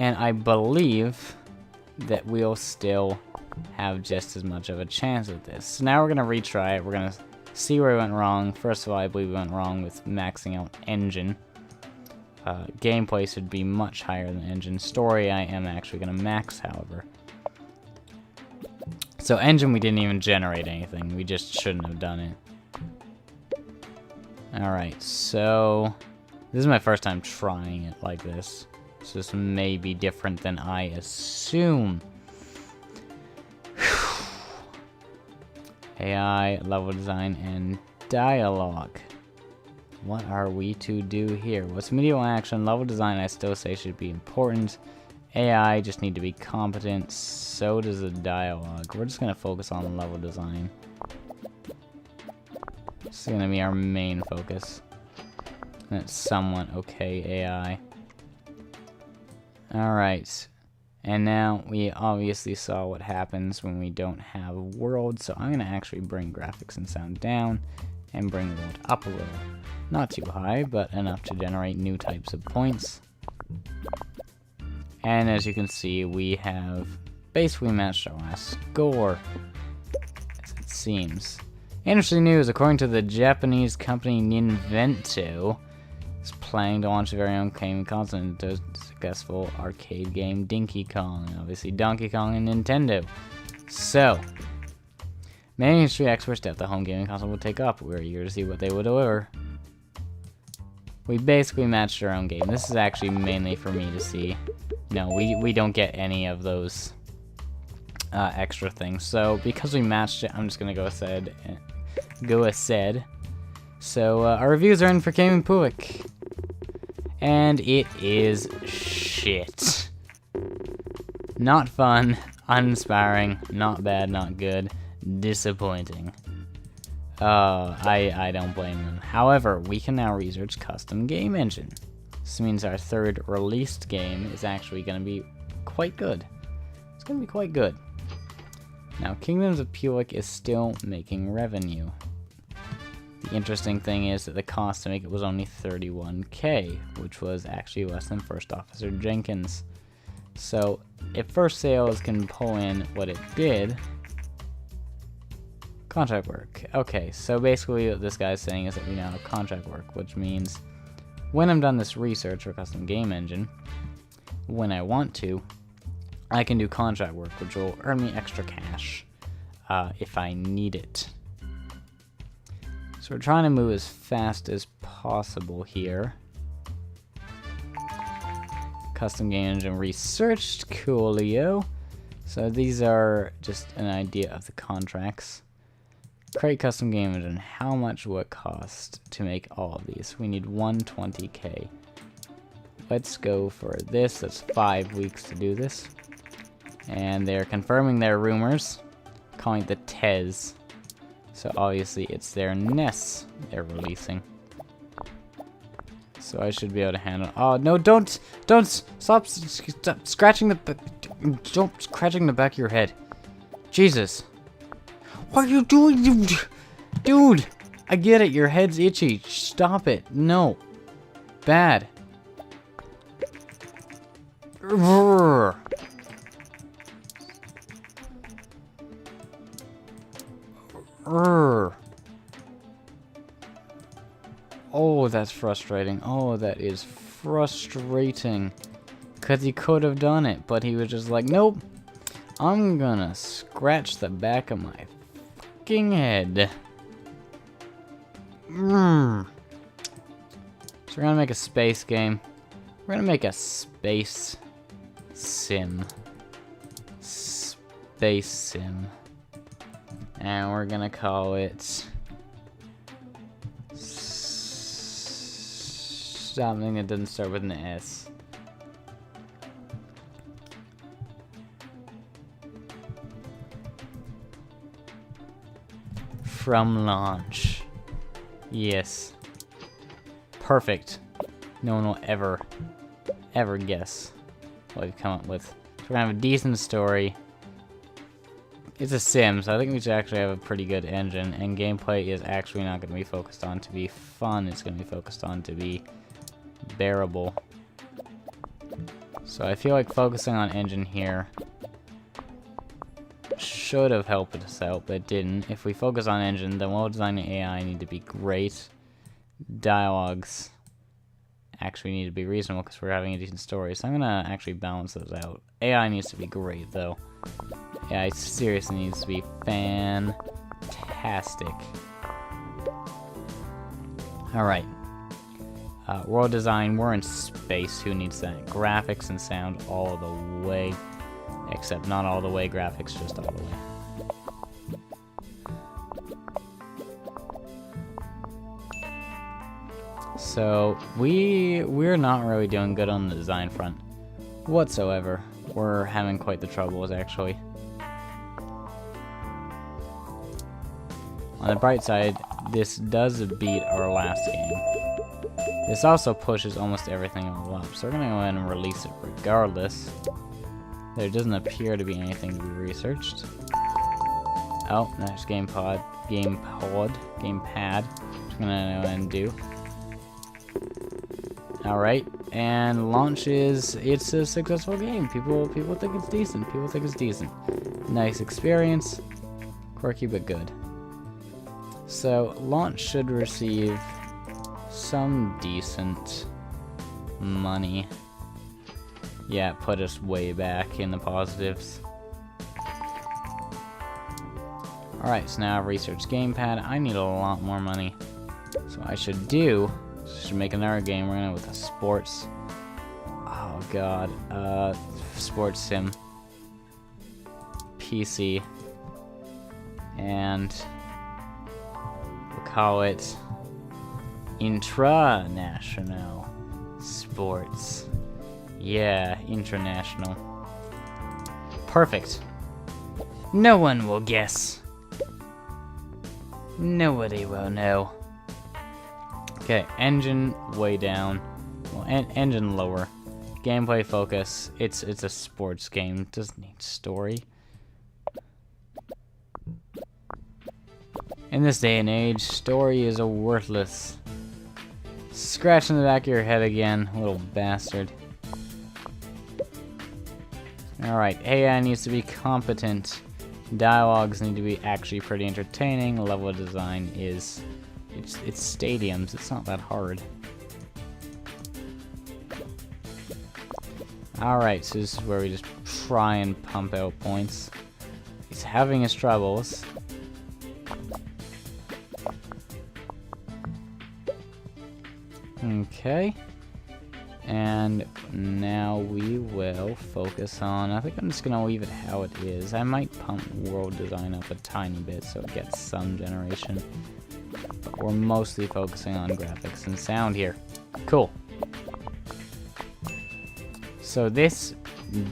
And I believe that we'll still have just as much of a chance at this. So now we're going to retry it. We're going to see where we went wrong. First of all, I believe we went wrong with maxing out engine. Gameplay should be much higher than engine. Story I am actually going to max, however. So engine, we didn't even generate anything. We just shouldn't have done it. Alright, so this is my first time trying it like this. So this may be different than I assume. AI, level design, and dialogue. What are we to do here? What's medieval action? Level design I still say should be important. AI just need to be competent. So does the dialogue. We're just going to focus on level design. This is going to be our main focus. And it's somewhat okay AI. Alright. And now we obviously saw what happens when we don't have a world. So I'm going to actually bring graphics and sound down and bring the world up a little. Not too high, but enough to generate new types of points. And as you can see, we have basically matched our last score, as it seems. Interesting news, according to the Japanese company Ninvento, is planning to launch a very own gaming console into successful arcade game Donkey Kong. And obviously Donkey Kong and Nintendo. So, many industry experts doubt the home gaming console will take up. We're eager to see what they will deliver. We basically matched our own game. This is actually mainly for me to see. No, we don't get any of those extra things. So because we matched it, I'm just gonna go ahead. So our reviews are in for Gaming Puik, and it is shit. Not fun, uninspiring, not bad, not good, disappointing. I don't blame them. However, we can now research custom game engine. This means our third released game is actually going to be quite good. It's going to be quite good. Now, Kingdoms of Puik is still making revenue. The interesting thing is that the cost to make it was only 31k, which was actually less than First Officer Jenkins. So, if First Sales can pull in what it did... Contract work. Okay, so basically what this guy's saying is that we now have contract work, which means when I'm done this research for custom game engine, when I want to, I can do contract work, which will earn me extra cash if I need it. So we're trying to move as fast as possible here. Custom game engine researched, coolio. So these are just an idea of the contracts. Create custom game engine. How much will it cost to make all of these? We need 120k. Let's go for this. That's 5 weeks to do this. And they're confirming their rumors, calling it the TES. So obviously it's their NES they're releasing. So I should be able to handle. Oh no! Don't stop scratching the. Don't scratching the back of your head. Jesus. What are you doing, dude? I get it, your head's itchy. Stop it. No. Bad. Urgh. Urgh. Oh, that's frustrating. Oh, that is frustrating. Because he could have done it, but he was just like, nope. I'm gonna scratch the back of my fucking head. So we're gonna make a space game. We're gonna make a space sim. Space sim. And we're gonna call it something that doesn't start with an S. From launch. Yes. Perfect. No one will ever guess what we've come up with. So we're gonna have a decent story. It's a sim, so I think we should actually have a pretty good engine, and gameplay is actually not gonna be focused on to be fun, it's gonna be focused on to be bearable. So I feel like focusing on engine here should have helped us out, but it didn't. If we focus on engine, then well-designed AI need to be great. Dialogues actually need to be reasonable because we're having a decent story. So I'm gonna actually balance those out. AI needs to be great, though. AI seriously needs to be fantastic. Alright. World design, we're in space. Who needs that? Graphics and sound all the way. Except not all the way, graphics just all the way. So, we're not really doing good on the design front whatsoever. We're having quite the troubles, actually. On the bright side, this does beat our last game. This also pushes almost everything all up, so we're gonna go ahead and release it regardless. There doesn't appear to be anything to be researched. Oh, there's gamepad. Which I'm gonna go ahead and do. Alright, and launch is, it's a successful game. People think it's decent. People think it's decent. Nice experience. Quirky but good. So, launch should receive some decent money. Yeah, put us way back in the positives. Alright, so now I've researched gamepad. I need a lot more money. So what I should do, should make another game. We're gonna with a sports. Oh god. Sports sim. PC. And we'll call it Intranational Sports. Yeah, international. Perfect. No one will guess. Nobody will know. Okay, engine way down. Well, engine lower. Gameplay focus. It's a sports game. Doesn't need story. In this day and age, story is a worthless. Scratch in the back of your head again, little bastard. Alright, AI needs to be competent. Dialogues need to be actually pretty entertaining. Level of design is... It's stadiums, it's not that hard. Alright, so this is where we just try and pump out points. He's having his troubles. Okay. And now we will focus on... I think I'm just going to leave it how it is. I might pump world design up a tiny bit so it gets some generation. But we're mostly focusing on graphics and sound here. Cool. So this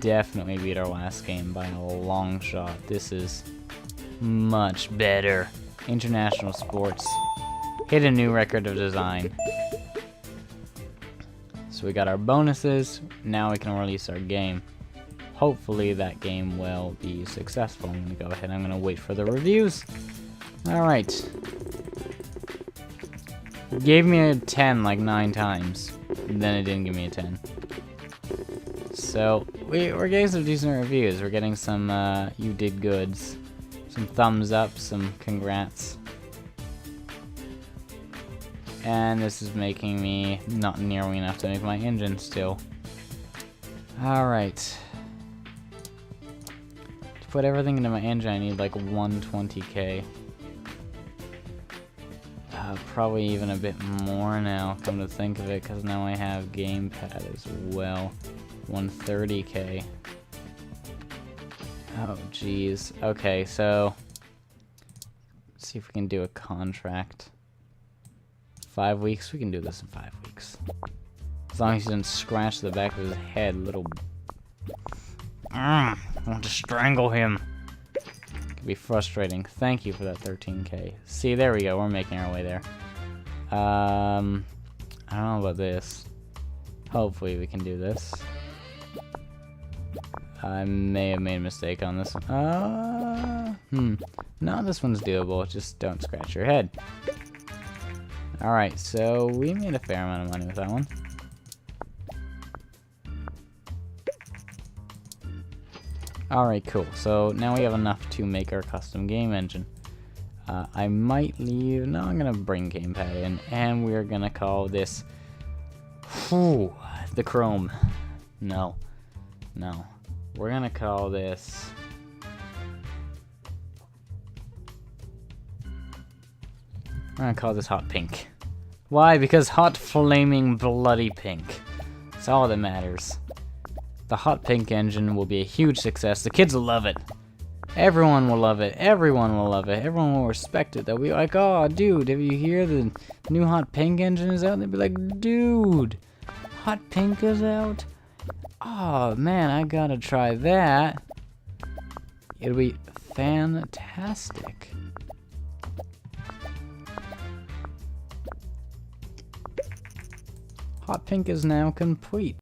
definitely beat our last game by a long shot. This is much better. International Sports. Hit a new record of design. So we got our bonuses, now we can release our game. Hopefully that game will be successful. I'm gonna go ahead, I'm gonna wait for the reviews. Alright. Gave me a 10 like 9 times, and then it didn't give me a 10. So, we're getting some decent reviews. We're getting some, you did goods. Some thumbs up, some congrats. And this is making me not nearly enough to make my engine still. Alright. To put everything into my engine, I need like 120k. Probably even a bit more now, come to think of it, because now I have gamepad as well. 130k. Oh, jeez. Okay, so... let's see if we can do a contract. 5 weeks? We can do this in 5 weeks. As long as he doesn't scratch the back of his head, little... I want to strangle him. It can be frustrating. Thank you for that 13k. See, there we go. We're making our way there. I don't know about this. Hopefully we can do this. I may have made a mistake on this one. No, this one's doable. Just don't scratch your head. Alright, so we made a fair amount of money with that one. Alright, cool. So now we have enough to make our custom game engine. I might leave... No, I'm gonna bring gamepad in, and we're gonna call this... Whew, the Chrome. No. No. We're gonna call this... We're gonna call this Hot Pink. Why? Because hot, flaming, bloody pink. That's all that matters. The Hot Pink engine will be a huge success. The kids will love it. Everyone will love it. Everyone will love it. Everyone will respect it. They'll be like, oh, dude, have you hear the new Hot Pink engine is out? They'll be like, dude, Hot Pink is out? Oh, man, I gotta try that. It'll be fantastic. Hot Pink is now complete.